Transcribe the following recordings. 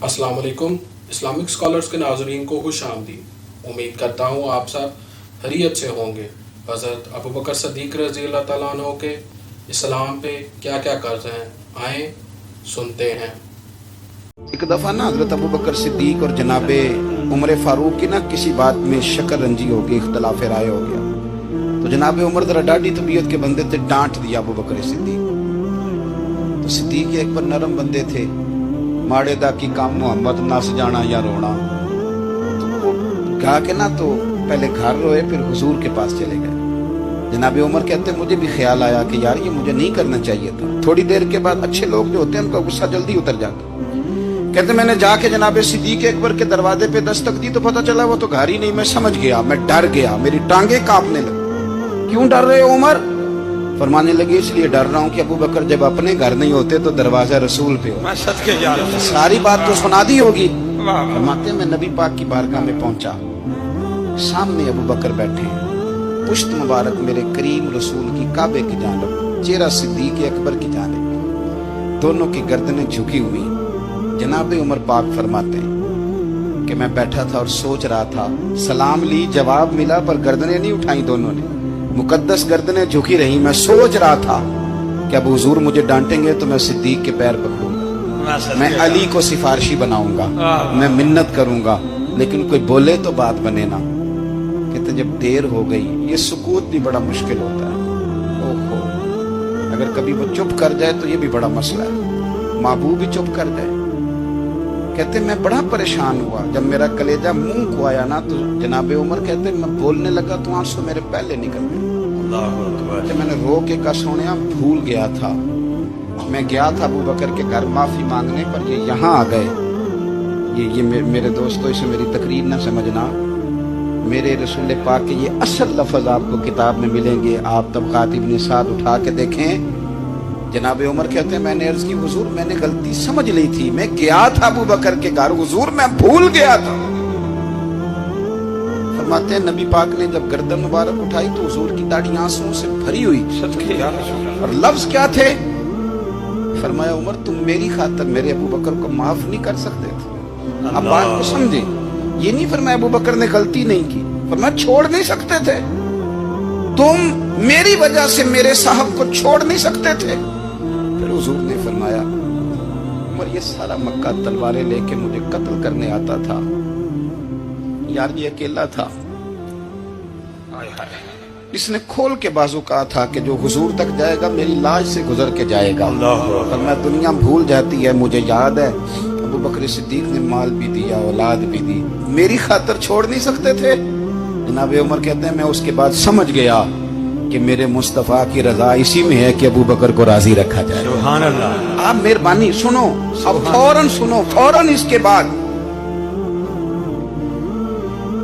السلام علیکم Islamic scholars کے ناظرین کو خوش آمدید۔ امید کرتا ہوں آپ سب خیریت سے ہوں گے۔ حضرت ابوبکر صدیق رضی اللہ تعالیٰ عنہ کے اسلام پہ کیا کیا قرض ہیں، آئیں سنتے ہیں۔ ایک دفعہ نا حضرت ابوبکر صدیق اور جناب عمر فاروق کی نا کسی بات میں شکر رنجی ہو گئی، اختلاف رائے ہو گیا، تو جناب عمر ذرا ڈاڈی طبیعت کے بندے تھے، ڈانٹ دیا ابوبکر صدیق۔ تو صدیق ایک پر نرم بندے تھے، ماڑے دا کی کام محمد نس جانا یا رونا، تو کہا کہ نا تو پہلے گھر روئے پھر حضور کے پاس چلے گئے۔ جناب عمر کہتے مجھے بھی خیال آیا کہ یار یہ مجھے نہیں کرنا چاہیے تھا۔ تھوڑی دیر کے بعد اچھے لوگ جو ہوتے ہیں ان کا غصہ جلدی اتر جاتا۔ کہتے میں نے جا کے جناب صدیق اکبر کے دروازے پہ دستک دی تو پتہ چلا وہ تو گھر ہی نہیں۔ میں سمجھ گیا، میں ڈر گیا، میری ٹانگیں کانپنے لگی۔ کیوں ڈر رہے ہو عمر؟ فرمانے لگے اس لیے ڈر رہا ہوں کہ ابوبکر جب اپنے گھر نہیں ہوتے تو دروازہ رسول پہ ہو۔ ساری بات تو سنا دی ہوگی۔ فرماتے میں نبی پاک کی بارگاہ میں پہنچا، سامنے ابوبکر بیٹھے ہیں، پشت مبارک میرے کریم رسول کی کعبے کی جانب، چہرہ صدیق اکبر کی جانب، دونوں کی گردنیں جھکی ہوئی۔ جناب عمر پاک فرماتے ہیں کہ میں بیٹھا تھا اور سوچ رہا تھا، سلام لی، جواب ملا، پر گردنیں نہیں اٹھائیں دونوں نے، مقدس گردنیں جھکی رہی۔ میں سوچ رہا تھا کہ اب حضور مجھے ڈانٹیں گے تو میں صدیق کے پیر پکڑوں گا، میں علی کو سفارشی بناؤں گا، میں منت کروں گا، لیکن کوئی بولے تو بات بنے نا۔ کہتے جب دیر ہو گئی، یہ سکوت بھی بڑا مشکل ہوتا ہے، اوہو، اگر کبھی وہ چپ کر جائے تو یہ بھی بڑا مسئلہ ہے، محبوب بھی چپ کر جائے۔ کہتے میں بڑا پریشان ہوا، جب میرا کلیجہ منہ کو آیا نا تو جناب عمر کہتے میں بولنے لگا تو آنسو میرے پہلے نکل گئے۔ میں نے رو کے کہا سونیا بھول گیا تھا، میں گیا تھا ابوبکر کے گھر معافی مانگنے، پر یہ یہاں آ گئے۔ یہ میرے دوستو اسے میری تقریر نہ سمجھنا، میرے رسول پاک کے یہ اصل لفظ آپ کو کتاب میں ملیں گے، آپ طبقات ابن سعد اٹھا کے دیکھیں۔ جناب عمر کہتے ہیں میں نے عرض کی حضور میں نے غلطی سمجھ لی تھی، میں گیا تھا ابوبکر کے گھر حضور، میں بھول گیا تھا۔ فرماتے ہیں نبی پاک نے جب گردن مبارک اٹھائی تو حضور کی داڑھی آنسوؤں سے بھری ہوئی، اور لفظ کیا تھے؟ فرمایا عمر تم میری خاطر میرے ابوبکر کو معاف نہیں کر سکتے تھے؟ اب بات کو سمجھیں، یہ نہیں فرمایا ابوبکر نے غلطی نہیں کی، فرمایا چھوڑ نہیں سکتے تھے، تم میری وجہ سے میرے صاحب کو چھوڑ نہیں سکتے تھے۔ پھر حضور نے فرمایا عمر یہ سارا مکہ تلواریں لے کے مجھے قتل کرنے آتا تھا، یار یہ اکیلا تھا، اس نے کھول کے بازو کہا تھا کہ جو حضور تک جائے گا میری لاش سے گزر کے جائے گا، فرمایا دنیا بھول جاتی ہے، مجھے یاد ہے ابوبکر صدیق نے مال بھی دیا، اولاد بھی دی، میری خاطر چھوڑ نہیں سکتے تھے۔ جناب عمر کہتے ہیں میں اس کے بعد سمجھ گیا کہ میرے مصطفیٰ کی رضا اسی میں ہے کہ ابوبکر کو راضی رکھا جائے۔ سبحان اللہ۔ آپ مہربانی سنو، اب فوراً سنو، فوراً اس کے بعد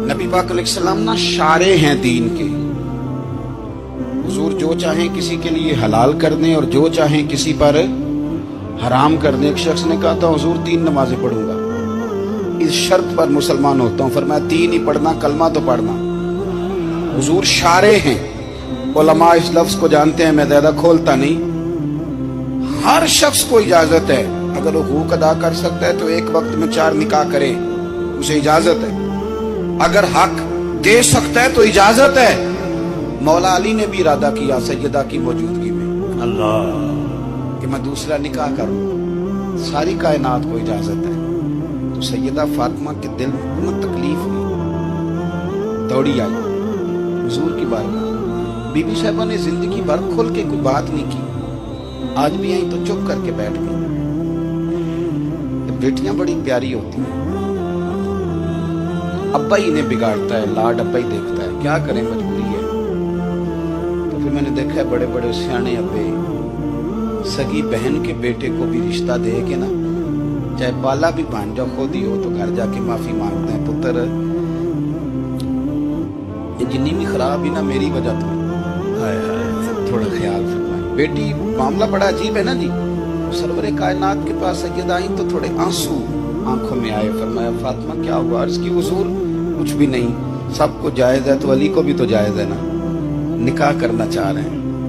نبی پاک علیہ السلام نا شارع ہیں دین کے، حضور جو چاہیں کسی کے لیے حلال کر دیں اور جو چاہیں کسی پر حرام کر دیں۔ ایک شخص نے کہا تھا حضور 3 نمازیں پڑھوں گا، اس شرط پر مسلمان ہوتا ہوں، فرمایا 3 ہی پڑھنا، کلمہ تو پڑھنا۔ حضور شارع ہیں، علماء اس لفظ کو جانتے ہیں، میں زیادہ کھولتا نہیں۔ ہر شخص کو اجازت ہے، اگر وہ حقوق ادا کر سکتا ہے تو ایک وقت میں 4 نکاح کرے، اسے اجازت ہے، اگر حق دے سکتا ہے تو اجازت ہے۔ مولا علی نے بھی ارادہ کیا سیدہ کی موجودگی میں اللہ کہ میں دوسرا نکاح کروں، ساری کائنات کو اجازت ہے۔ تو سیدہ فاطمہ کے دل میں تکلیف ہوئی، دوڑی آئی حضور کی بارگاہ، بی بی صاحبہ نے زندگی بھر کھل کے کوئی بات نہیں کی، آج بھی آئی تو چپ کر کے بیٹھ گئی۔ بیٹیاں بڑی پیاری ہوتی ہیں، ابا ہی انہیں بگاڑتا ہے، لاڈ ابا ہی دیکھتا ہے، کیا کریں مجبوری ہے۔ تو پھر میں نے دیکھا ہے بڑے بڑے سیانے ابے سگی بہن کے بیٹے کو بھی رشتہ دے کے نا، چاہے بالا بھی بھانجا خود ہی ہو تو گھر جا کے معافی مانگتے ہیں، پتر یہ جنی بھی خراب ہی نا میری وجہ تو تھوڑا خیال فرمائیں۔ بیٹی معاملہ بڑا عجیب ہے نا جی، سرور کائنات کے پاس سید آئیں تو تھوڑے آنسو آنکھوں میں آئے، فرمایا فاطمہ کیا ہوا؟ عرض کی حضور کچھ بھی نہیں، سب کو جائز ہے تو علی کو بھی تو جائز ہے نا، نکاح کرنا چاہ رہے ہیں۔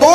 2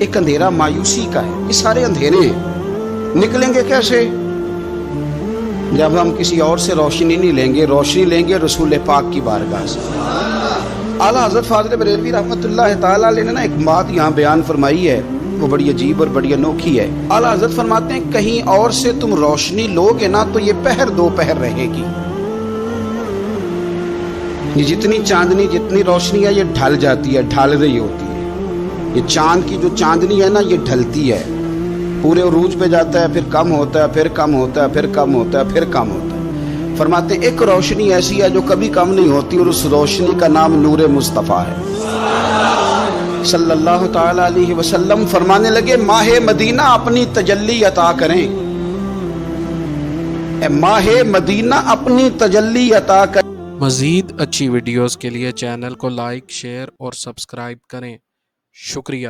ایک اندھیرا مایوسی کا ہے. یہ سارے اندھیرے ہیں. نکلیں گے کیسے؟ جب ہم کسی اور سے روشنی نہیں لیں گے، روشنی لیں گے رسول پاک کی بارگاہ سے. اعلیٰ حضرت فاضل بریلوی رحمۃ اللہ تعالیٰ علیہ نے ایک بات یہاں بیان فرمائی ہے، وہ بڑی عجیب اور بڑی انوکھی ہے. اعلیٰ حضرت فرماتے ہیں کہیں اور سے تم روشنی لو گے نا تو یہ پہر دو پہر رہے گی. یہ جتنی چاندنی جتنی روشنی ہے یہ ڈھل جاتی ہے، ڈھل رہی ہوتی ہے. یہ چاند کی جو چاندنی ہے نا یہ ڈھلتی ہے، پورے عروج پہ جاتا ہے، پھر کم ہوتا ہے، پھر کم ہوتا ہے، پھر کم ہوتا ہے، پھر کم ہوتا ہے. فرماتے ہیں ایک روشنی ایسی ہے جو کبھی کم نہیں ہوتی، اور اس روشنی کا نام نور مصطفیٰ ہے صلی اللہ تعالی علیہ وسلم. فرمانے لگے ماہ مدینہ اپنی تجلی عطا کریں، اے ماہ مدینہ اپنی تجلی عطا کریں. مزید اچھی ویڈیوز کے لیے چینل کو لائک، شیئر اور سبسکرائب کریں. شکریہ.